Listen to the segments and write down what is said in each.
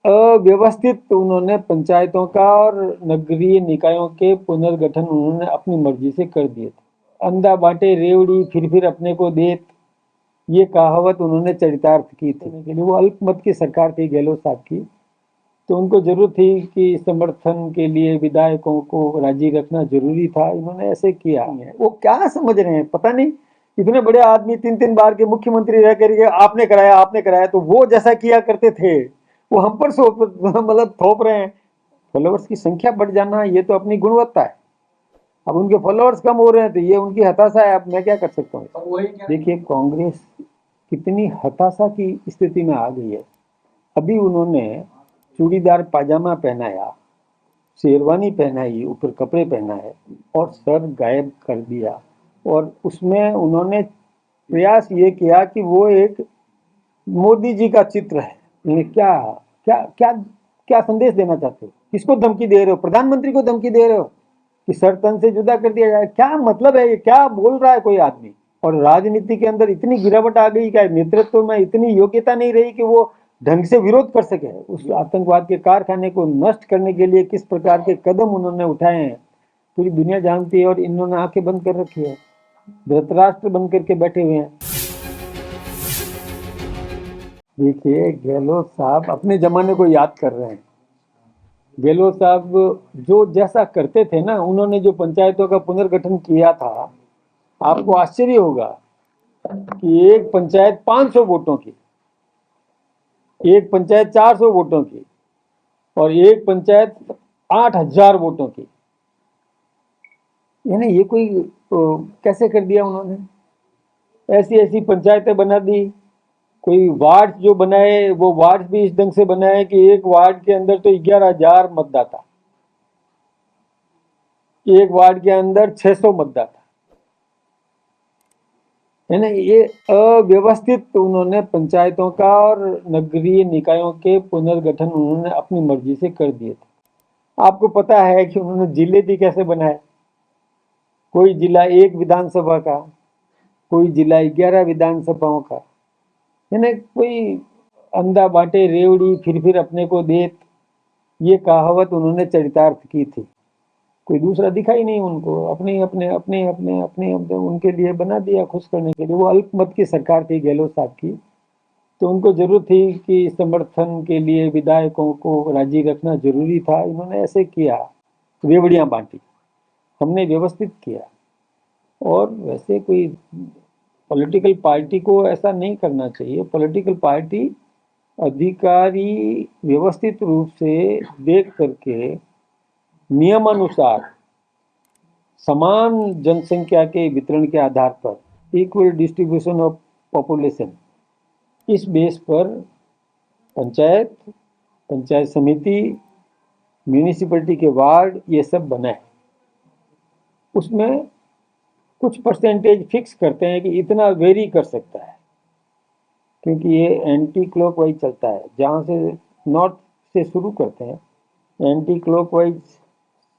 अव्यवस्थित उन्होंने पंचायतों का और नगरीय निकायों के पुनर्गठन उन्होंने अपनी मर्जी से कर दिए थे। अंधा बांटे रेवड़ी फिर अपने को देत, ये कहावत उन्होंने चरितार्थ की थी के लिए। वो अल्पमत की सरकार थी गहलोत साहब की, तो उनको जरूरत थी कि समर्थन के लिए विधायकों को राजी रखना जरूरी था, इन्होंने ऐसे किया। वो क्या समझ रहे हैं पता नहीं, इतने बड़े आदमी 3-3 बार के मुख्यमंत्री रह करके आपने कराया, तो वो जैसा किया करते थे वो हम पर मतलब थोप रहे हैं। फॉलोअर्स की संख्या बढ़ जाना ये तो अपनी गुणवत्ता है। अब उनके फॉलोअर्स कम हो रहे हैं तो ये उनकी हताशा है। अब मैं क्या कर सकता हूँ। देखिए कांग्रेस कितनी हताशा की स्थिति में आ गई है। अभी उन्होंने चूड़ीदार पाजामा पहनाया, शेरवानी पहनाई, ऊपर कपड़े पहनाए और सर गायब कर दिया। और उसमें उन्होंने प्रयास ये किया कि वो एक मोदी जी का चित्र है। ये क्या क्या क्या क्या संदेश देना चाहते हो? किसको धमकी दे रहे हो? प्रधानमंत्री को धमकी दे रहे हो कि सर तन से जुदा कर दिया जाए? क्या मतलब है ये? क्या बोल रहा है कोई आदमी? और राजनीति के अंदर इतनी गिरावट आ गई, क्या नेतृत्व में इतनी योग्यता नहीं रही कि वो ढंग से विरोध कर सके? उस आतंकवाद के कारखाने को नष्ट करने के लिए किस प्रकार के कदम उन्होंने उठाए हैं पूरी दुनिया जानती है, और इन्होंने आंखें बंद कर रखी है, धृतराष्ट्र बन करके बैठे हुए हैं। देखिए गहलोत साहब अपने जमाने को याद कर रहे हैं। गहलोत साहब जो जैसा करते थे ना, उन्होंने जो पंचायतों का पुनर्गठन किया था, आपको आश्चर्य होगा कि एक पंचायत 500 वोटों की, एक पंचायत 400 वोटों की और एक पंचायत 8000 वोटों की, यानी ये कोई कैसे कर दिया उन्होंने? ऐसी ऐसी पंचायतें बना दी। कोई वार्ड जो बनाए वो वार्ड भी इस ढंग से बनाए कि एक वार्ड के अंदर तो 11,000 मतदाता, एक वार्ड के अंदर 600 मतदाता, है ना। ये अव्यवस्थित उन्होंने पंचायतों का और नगरीय निकायों के पुनर्गठन उन्होंने अपनी मर्जी से कर दिए थे। आपको पता है कि उन्होंने जिले भी कैसे बनाए? कोई जिला एक विधानसभा का, कोई जिला 11 विधानसभाओं का, है ना। कोई अंधा बांटे रेवड़ी फिर अपने को देत, ये कहावत उन्होंने चरितार्थ की थी। कोई दूसरा दिखा ही नहीं उनको, अपने उनके लिए बना दिया खुश करने के लिए। वो अल्पमत की सरकार थी गहलोत साहब की, तो उनको जरूरत थी कि समर्थन के लिए विधायकों को राजी रखना जरूरी था, इन्होंने ऐसे किया, रेवड़ियां बांटी। हमने व्यवस्थित किया। और वैसे कोई पॉलिटिकल पार्टी को ऐसा नहीं करना चाहिए। पॉलिटिकल पार्टी अधिकारी व्यवस्थित रूप से देख करके नियमानुसार समान जनसंख्या के वितरण के आधार पर, इक्वल डिस्ट्रीब्यूशन ऑफ पॉपुलेशन, इस बेस पर पंचायत, पंचायत समिति, म्यूनिसिपैलिटी के वार्ड ये सब बनाए। उसमें कुछ परसेंटेज फिक्स करते हैं कि इतना वेरी कर सकता है, क्योंकि ये एंटी क्लॉकवाइज चलता है। जहाँ से नॉर्थ से शुरू करते हैं, एंटी क्लॉकवाइज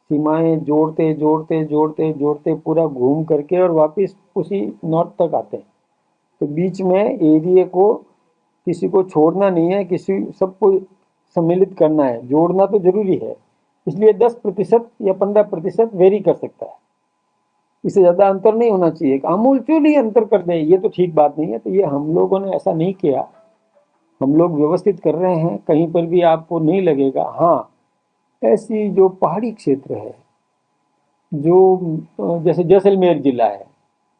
सीमाएं जोड़ते जोड़ते जोड़ते जोड़ते पूरा घूम करके और वापस उसी नॉर्थ तक आते हैं। तो बीच में एरिया को किसी को छोड़ना नहीं है, किसी सबको सम्मिलित करना है। जोड़ना तो जरूरी है, इसलिए 10% या 15% वेरी कर सकता है, इससे ज्यादा अंतर नहीं होना चाहिए। आमूलचूल ही अंतर कर दें ये तो ठीक बात नहीं है। तो ये हम लोगों ने ऐसा नहीं किया, हम लोग व्यवस्थित कर रहे हैं। कहीं पर भी आपको नहीं लगेगा। हाँ, ऐसी जो पहाड़ी क्षेत्र है, जो जैसे जैसलमेर जिला है,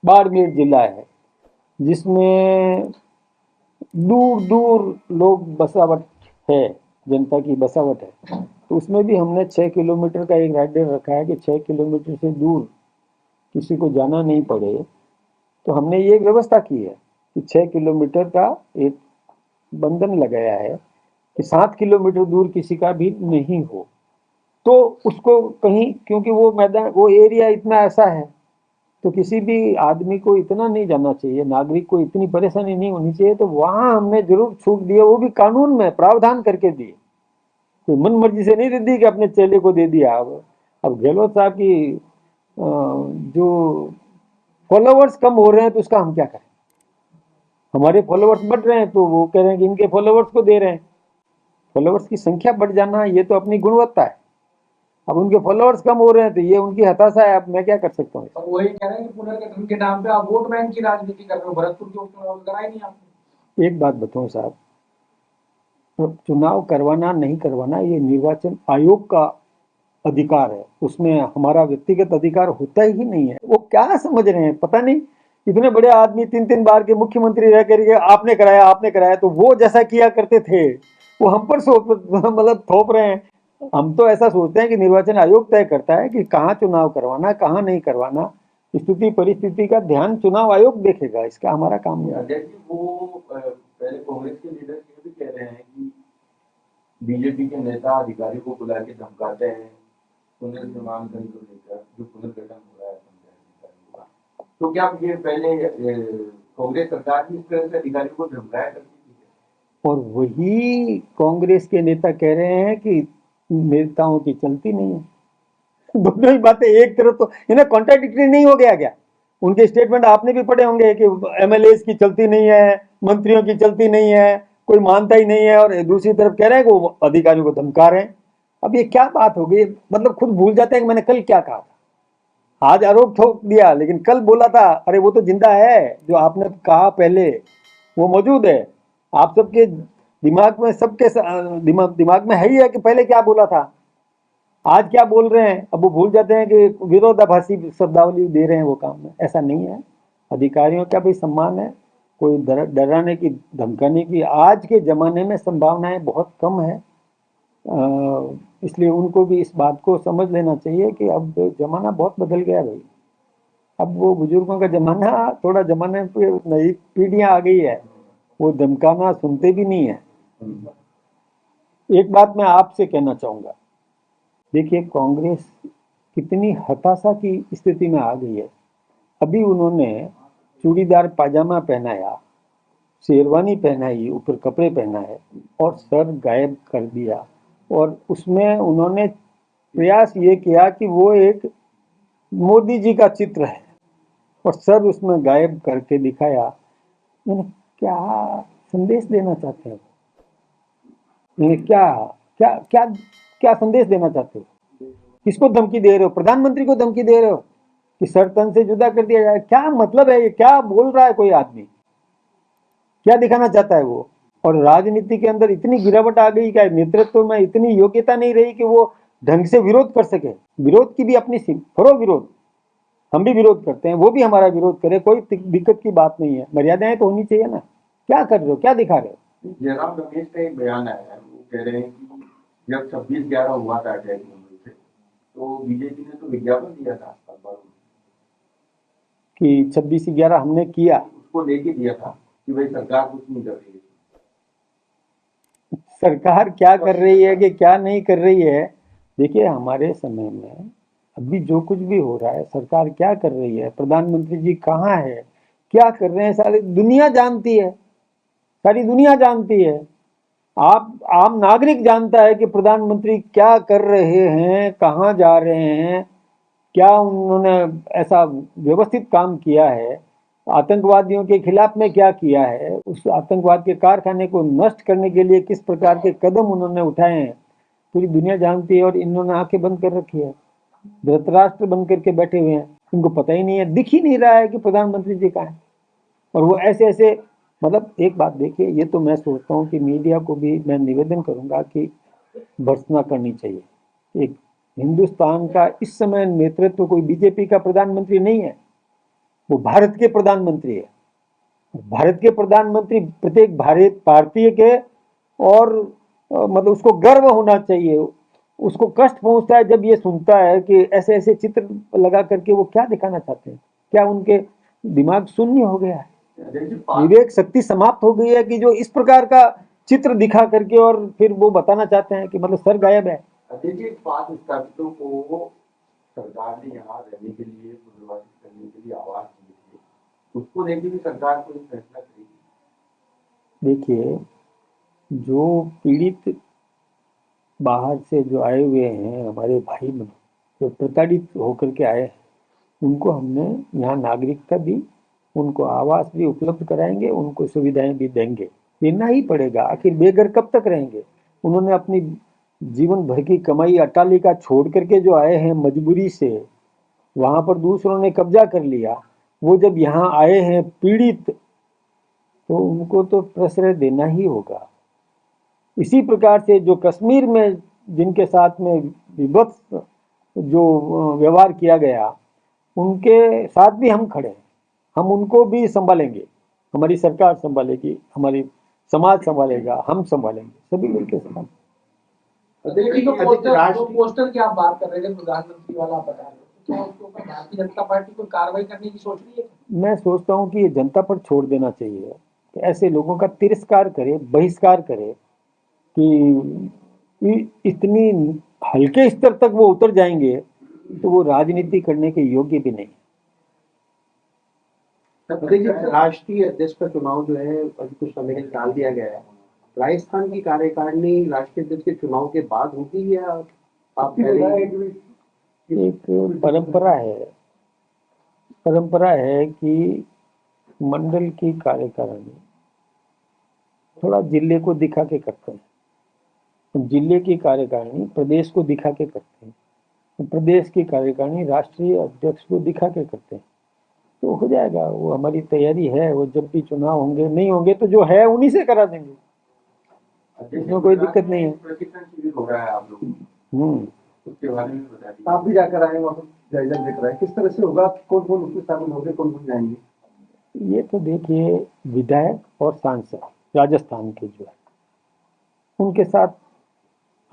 बाड़मेर जिला है, जिसमें दूर दूर लोग बसावट है, जनता की बसावट है, तो उसमें भी हमने 6 किलोमीटर का एक राइडर रखा है कि 6 किलोमीटर से दूर किसी को जाना नहीं पड़े। तो हमने ये व्यवस्था की है कि 6 किलोमीटर का एक बंधन लगाया है कि 7 किलोमीटर दूर किसी का भी नहीं हो। तो उसको कहीं, क्योंकि वो मैदान, वो एरिया इतना ऐसा है, तो किसी भी आदमी को इतना नहीं जाना चाहिए, नागरिक को इतनी परेशानी नहीं होनी चाहिए। तो वहां हमने जरूर छूट दिया, वो भी कानून में प्रावधान करके दिए। तो मन मर्जी से नहीं दे दी कि अपने चेले को दे दिया। अब गहलोत साहब की जो फॉलोवर्स कम हो रहे हैं तो उसका हम क्या करें? हमारे फॉलोवर्स बढ़ रहे हैं तो वो कह रहे हैं कि इनके फॉलोवर्स को दे रहे हैं। फॉलोअर्स की संख्या बढ़ जाना ये तो अपनी गुणवत्ता है। अब उनके फॉलोअर्स कम हो रहे हैं तो ये उनकी हताशा है। अब मैं क्या कर सकता हूँ? वही कह रहे हैं कि पुनर्गठन के नाम पे आप वोट बैंक की राजनीति कर रहे हो। भरतपुर के उपचुनाव कराए नहीं आपने। एक बात बताऊं साहब, तो चुनाव करवाना नहीं करवाना ये निर्वाचन आयोग का अधिकार है, उसमें हमारा व्यक्तिगत अधिकार होता ही नहीं है। वो क्या समझ रहे हैं पता नहीं। इतने बड़े आदमी 3-3 बार के मुख्यमंत्री रह करके आपने कराया तो वो जैसा किया करते थे वो हम पर मतलब थोप रहे हैं। हम तो ऐसा सोचते हैं कि निर्वाचन आयोग तय करता है कि कहाँ चुनाव करवाना कहाँ नहीं करवाना। स्थिति परिस्थिति का ध्यान चुनाव आयोग देखेगा, इसका हमारा काम नहीं है। अध्यक्ष जी, वो पहले कांग्रेस के लीडर ये भी कह रहे हैं कि बीजेपी के नेता अधिकारियों को बुला के धमकाते हैं पुनर्निर्माण धन को लेकर, जो पुनर्गठन हो रहा है पंचायत अधिकारियों का। तो क्या ये पहले कांग्रेस सरकार भी इस तरह से अधिकारियों को धमकाया करती थी? और वही कांग्रेस के नेता कह रहे हैं कि नेताओं की चलती नहीं है। दोनों ही बातें एक तरफ, तो इन्हें कॉन्ट्राडिक्टरी नहीं हो गया क्या? उनके स्टेटमेंट आपने भी पढ़े होंगे कि एमएलए की चलती नहीं है, मंत्रियों की चलती नहीं है, कोई मानता ही नहीं है, और दूसरी तरफ कह रहे हैं कि वो अधिकारियों को धमका रहे हैं। अब ये क्या बात हो गई? मतलब खुद भूल जाते हैं कि मैंने कल क्या कहा था। आज आरोप ठोक दिया लेकिन कल बोला था, अरे वो तो जिंदा है, जो आपने कहा पहले वो मौजूद है। आप सबके दिमाग में, सबके दिमाग में है ही है कि पहले क्या बोला था, आज क्या बोल रहे हैं। अब वो भूल जाते हैं कि विरोधाभासी शब्दावली दे रहे हैं वो काम में। ऐसा नहीं है, अधिकारियों का भी सम्मान है, कोई डराने की धमकाने की आज के जमाने में संभावनाएं बहुत कम है। इसलिए उनको भी इस बात को समझ लेना चाहिए कि अब जमाना बहुत बदल गया भाई। अब वो बुजुर्गों का जमाना, थोड़ा जमाने पे नई पीढ़ियां आ गई है, वो धमकाना सुनते भी नहीं है। एक बात मैं आपसे कहना चाहूंगा, देखिए कांग्रेस कितनी हताशा की स्थिति में आ गई है। अभी उन्होंने चूड़ीदार पाजामा पहनाया, शेरवानी पहनाई, ऊपर कपड़े पहना है और सर गायब कर दिया। और उसमें उन्होंने प्रयास ये किया कि वो एक मोदी जी का चित्र है और सर उसमें गायब करके दिखाया। मैंने क्या संदेश देना चाहते हैं? क्या क्या क्या क्या संदेश देना चाहते हो? किसको धमकी दे रहे हो? प्रधानमंत्री को धमकी दे रहे हो कि सर तन से जुदा कर दिया जाए? क्या मतलब है ये? क्या बोल रहा है कोई आदमी? क्या दिखाना चाहता है वो? और राजनीति के अंदर इतनी गिरावट आ गई, क्या नेतृत्व में इतनी योग्यता नहीं रही कि वो ढंग से विरोध कर सके? विरोध की भी अपनी करो विरोध, हम भी विरोध करते हैं, वो भी हमारा विरोध करे, कोई दिक्कत की बात नहीं है। मर्यादाएं तो होनी चाहिए ना। क्या कर रहे हो, क्या दिखा रहे हो? जयराम रमेश का एक बयान आया है, वो कह रहे हैं कि जब 26/11 हुआ था अटैक मुंबई से, तो बीजेपी ने तो विज्ञापन दिया था अखबारों में कि 26/11 हमने किया, उसको लेके दिया था कि भाई सरकार कुछ नहीं कर रही है। सरकार क्या कर रही है कि क्या नहीं कर रही है? देखिए हमारे समय में अभी जो कुछ भी हो रहा है, सरकार क्या कर रही है, प्रधानमंत्री जी कहाँ है, क्या कर रहे हैं, सारी दुनिया जानती है। सारी दुनिया जानती है। आप आम नागरिक जानता है कि प्रधानमंत्री क्या कर रहे हैं, कहाँ जा रहे हैं, क्या उन्होंने ऐसा व्यवस्थित काम किया है, आतंकवादियों के खिलाफ में क्या किया है, उस आतंकवाद के कारखाने को नष्ट करने के लिए किस प्रकार के कदम उन्होंने उठाए हैं, पूरी दुनिया जानती है। और इन्होंने आंखें बंद कर रखी है, धृतराष्ट्र बन करके बैठे हुए हैं। इनको पता ही नहीं है, दिख ही नहीं रहा है कि प्रधानमंत्री जी कहाँ है। और वो ऐसे ऐसे, मतलब एक बात देखिए, ये तो मैं सोचता हूँ कि मीडिया को भी मैं निवेदन करूंगा कि भर्त्सना करनी चाहिए। एक हिंदुस्तान का इस समय नेतृत्व कोई बीजेपी का प्रधानमंत्री नहीं है, वो भारत के प्रधानमंत्री है। भारत के प्रधानमंत्री प्रत्येक भारतीय के, और मतलब उसको गर्व होना चाहिए। उसको कष्ट पहुंचता है जब ये सुनता है कि ऐसे ऐसे चित्र लगा करके वो क्या दिखाना चाहते हैं। क्या उनके दिमाग शून्य हो गया है, विवेक शक्ति समाप्त हो गई है कि जो इस प्रकार का चित्र दिखा करके और फिर वो बताना चाहते हैं कि मतलब सर गायब है। देखिए, 5 स्थापितों को सरकार ने यहाँ रहने के लिए, पुनर्वासित करने के लिए आवास दिए थे, उसको लेके भी सरकार कोई फैसला करेगी? देखिए, जो पीड़ित बाहर से जो आए हुए हैं हमारे भाई बहन, जो प्रताड़ित होकर के आए हैं, उनको हमने यहाँ नागरिकता दी, उनको आवास भी उपलब्ध कराएंगे, उनको सुविधाएं भी देंगे। देना ही पड़ेगा, आखिर बेघर कब तक रहेंगे? उन्होंने अपनी जीवन भर की कमाई अट्टालिका छोड़ करके जो आए हैं मजबूरी से, वहां पर दूसरों ने कब्जा कर लिया, वो जब यहाँ आए हैं पीड़ित, तो उनको तो प्रश्रय देना ही होगा। इसी प्रकार से जो कश्मीर में जिनके साथ में विभत्स जो व्यवहार किया गया, उनके साथ भी हम खड़े हैं, हम उनको भी संभालेंगे, हमारी सरकार संभालेगी, हमारी समाज संभालेगा, हम संभालेंगे, सभी मिलकर संभालेंगे। देखिए जो पोस्टर की आप बात कर रहे थे प्रधानमंत्री वाला आप बता रहे हो, तो क्या उसके ऊपर भारतीय जनता पार्टी कोई कार्रवाई करने की सोच रही है? मैं सोचता हूँ कि ये जनता पर छोड़ देना चाहिए कि ऐसे लोगों का तिरस्कार करे, बहिष्कार करे कि इतनी हल्के स्तर तक वो उतर जाएंगे तो वो राजनीति करने के योग्य भी नहीं। देखिए राष्ट्रीय अध्यक्ष का चुनाव जो है अभी कुछ समय के लिए टाल दिया गया है। राजस्थान की कार्यकारिणी राष्ट्रीय अध्यक्ष के चुनाव के बाद होगी या आप एक परंपरा है कि मंडल की कार्यकारिणी थोड़ा जिले को दिखा के करते हैं, जिले की कार्यकारिणी प्रदेश को दिखा के करते हैं, प्रदेश की कार्यकारिणी राष्ट्रीय अध्यक्ष को दिखा के करते हैं, तो हो जाएगा। वो हमारी तैयारी है, वो जब भी चुनाव होंगे, नहीं होंगे तो जो है उन्हीं से करा देंगे, इसमें कोई दिक्कत नहीं है। प्रशिक्षण शिविर हो रहा है आप लोग उसके बारे में बता दीजिए। आप भी जाकर आए वहाँ पर जायजा देख रहे हैं, किस तरह से होगा, कौन कौन उसमें शामिल होंगे, कौन कौन जाएंगे? ये तो देखिए, विधायक और सांसद राजस्थान के जो है उनके साथ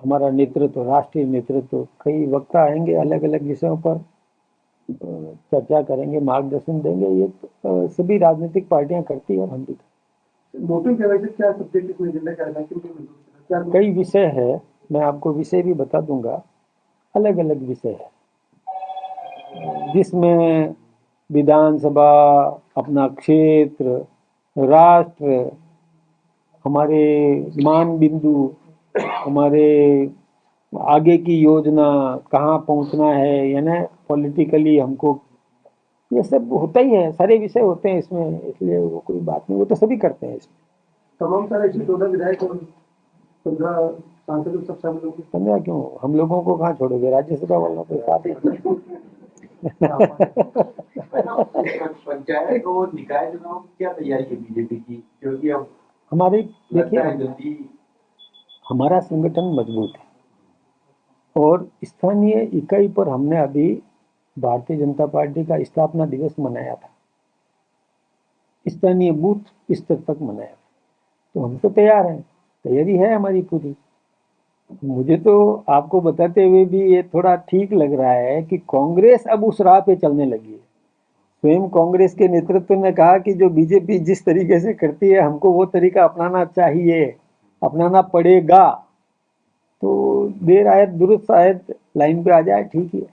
हमारा नेतृत्व, राष्ट्रीय नेतृत्व, कई वक्ता आएंगे, अलग अलग विषयों पर चर्चा करेंगे, मार्गदर्शन देंगे। ये तो सभी राजनीतिक पार्टियां करती है, हम भी। वोटिंग के वजह से क्या सब्जेक्ट इसमें एजेंडा क्या है, क्या कई विषय है, मैं आपको विषय भी बता दूंगा, अलग अलग विषय है जिसमें विधानसभा, अपना क्षेत्र, राष्ट्र, हमारे मान बिंदु, हमारे आगे की योजना, कहाँ पहुंचना है, यानी पॉलिटिकली हमको, ये सब होता ही है, सारे विषय होते हैं इसमें, इसलिए वो कोई बात नहीं, वो तो सभी करते हैं इसमें। तमाम सारे 14 विधायक और 15 सांसद सब शामिल होंगे। 15 क्यों, हम लोगों को कहाँ छोड़ोगे, राज्यसभा वालों के साथ पंचायत और निकाय चुनाव की क्या तैयारी है बीजेपी की, क्योंकि अब हमारी लगता है देखिए, जल्दी हमारा संगठन मजबूत है और स्थानीय इकाई पर हमने अभी भारतीय जनता पार्टी का स्थापना दिवस मनाया था, स्थानीय बूथ स्तर तक मनाया, तो हम तो तैयार हैं, तैयारी है हमारी पूरी। मुझे तो आपको बताते हुए भी ये थोड़ा ठीक लग रहा है कि कांग्रेस अब उस राह पे चलने लगी है। स्वयं कांग्रेस के नेतृत्व ने कहा कि जो बीजेपी जिस तरीके से करती है, हमको वो तरीका अपनाना चाहिए, अपनाना पड़ेगा। तो देर आयत दुरुस्त आयत लाइन पे आ जाए, ठीक ही है।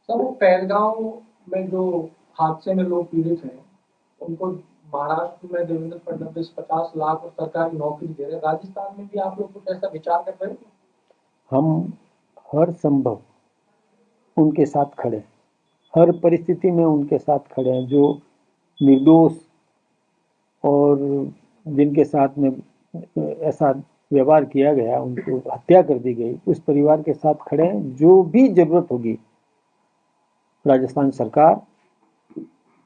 सर वो पहलगांव में जो हादसे में लोग पीड़ित हैं, उनको महाराष्ट्र में देवेंद्र फडणवीस 50 लाख और सरकारी नौकरी दे रहे, राजस्थान में भी आप लोग कुछ ऐसा विचार कर रहे हैं? हम हर संभव उनके साथ खड़े हैं, हर परिस्थिति में उनके साथ खड़े हैं। जो निर्दोष और जिनके साथ में ऐसा व्यवहार किया गया, उनको हत्या कर दी गई, उस परिवार के साथ खड़े हैं। जो भी जरूरत होगी, राजस्थान सरकार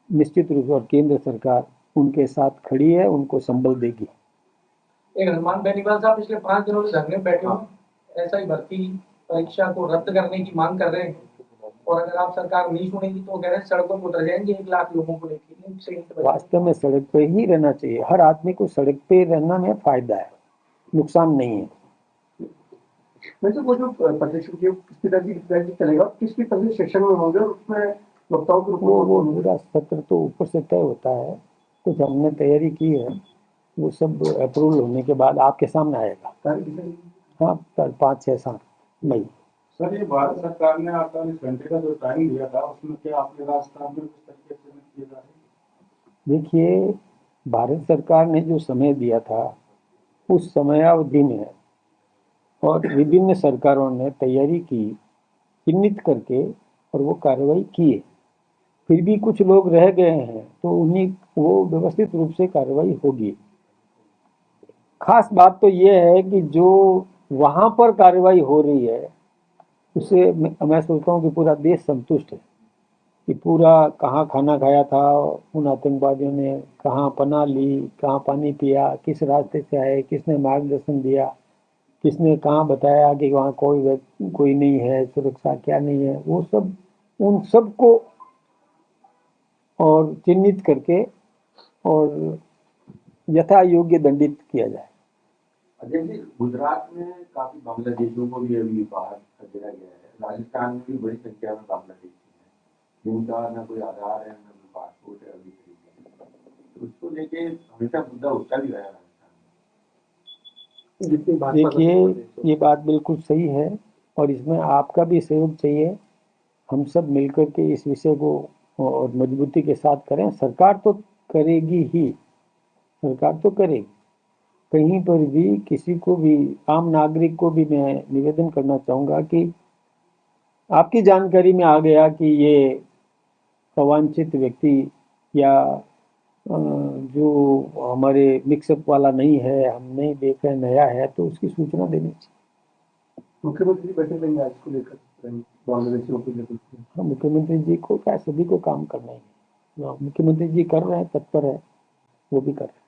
निश्चित रूप से और केंद्र सरकार उनके साथ खड़ी है, उनको संबल देगी। एक हनुमान बेनीवाल साहब पिछले 5 दिनों से धरने बैठे हुए, ऐसा ही भर्ती परीक्षा को रद्द करने की मांग कर रहे हैं, और अगर आप सरकार नहीं सुनेगी तो कह रहे हैं सड़कों पर उतर जाएंगे 1 लाख लोगों को लेकर। वास्तव में सड़क पे ही रहना चाहिए, हर आदमी को सड़क पे रहना में फायदा है, नुकसान नहीं है। वैसे वो जो प्रशिक्षण किसकी तरह चलेगा, किसकी तरह सेक्शन में होंगे, उसमें वक्ताओं के रूप में वो पूरा सत्र तो ऊपर से तय होता है, कुछ हमने तैयारी की है, वो सब अप्रूवल होने के बाद आपके सामने आएगा। हाँ, 5, 6, 7 मई। सर, ये भारत सरकार ने 48 घंटे का जो टाइम दिया था, उसमें क्या आपके राजस्थान में किस तरीके से किए जा रहे हैं? देखिए, भारत सरकार ने जो समय दिया था उस समयावधि में, और विभिन्न सरकारों ने तैयारी की चिन्हित करके, और वो कार्रवाई किए। फिर भी कुछ लोग रह गए हैं, तो उन्हीं वो व्यवस्थित रूप से कार्रवाई होगी। खास बात तो ये है कि जो वहां पर कार्रवाई हो रही है उससे मैं सोचता हूँ कि पूरा देश संतुष्ट है कि पूरा कहाँ खाना खाया था, उन आतंकवादियों ने कहाँ पनाह ली, कहाँ पानी पिया, किस रास्ते से आए, किसने मार्गदर्शन दिया, किसने कहाँ बताया कि वहाँ कोई नहीं है, सुरक्षा क्या नहीं है, वो सब उन सब को और चिन्हित करके और यथा योग्य दंडित किया जाए। अजय जी, गुजरात में काफी बांग्लादेशियों को भी अभी बाहर खदेड़ा गया है। राजस्थान में भी बड़ी संख्या में बांग्लादेशी हैं जिनका न कोई आधार है, न कोई पासपोर्ट है अभी तरीके से। तो उसको लेके हमेशा मुद्दा उठता भी रहा राजस्थान में। जितनी भाजपा देखिए, ये बात बिल्कुल सही है और इसमें आपका भी सहयोग चाहिए। हम सब मिलकर के इस विषय को और मजबूती के साथ करें। सरकार तो करेगी ही, सरकार तो करेगी। कहीं पर भी किसी को भी, आम नागरिक को भी मैं निवेदन करना चाहूँगा कि आपकी जानकारी में आ गया कि ये अवांछित व्यक्ति या जो हमारे मिक्सअप वाला नहीं है, हम नहीं देख रहे, नया है, तो उसकी सूचना देनी चाहिए। मुख्यमंत्री बैठे रहेंगे आज को लेकर बांग्लादेशियों को लेकर। हाँ, मुख्यमंत्री जी को क्या, सभी को काम करना ही है। मुख्यमंत्री जी कर रहे हैं, तत्पर है, वो भी कर रहे हैं।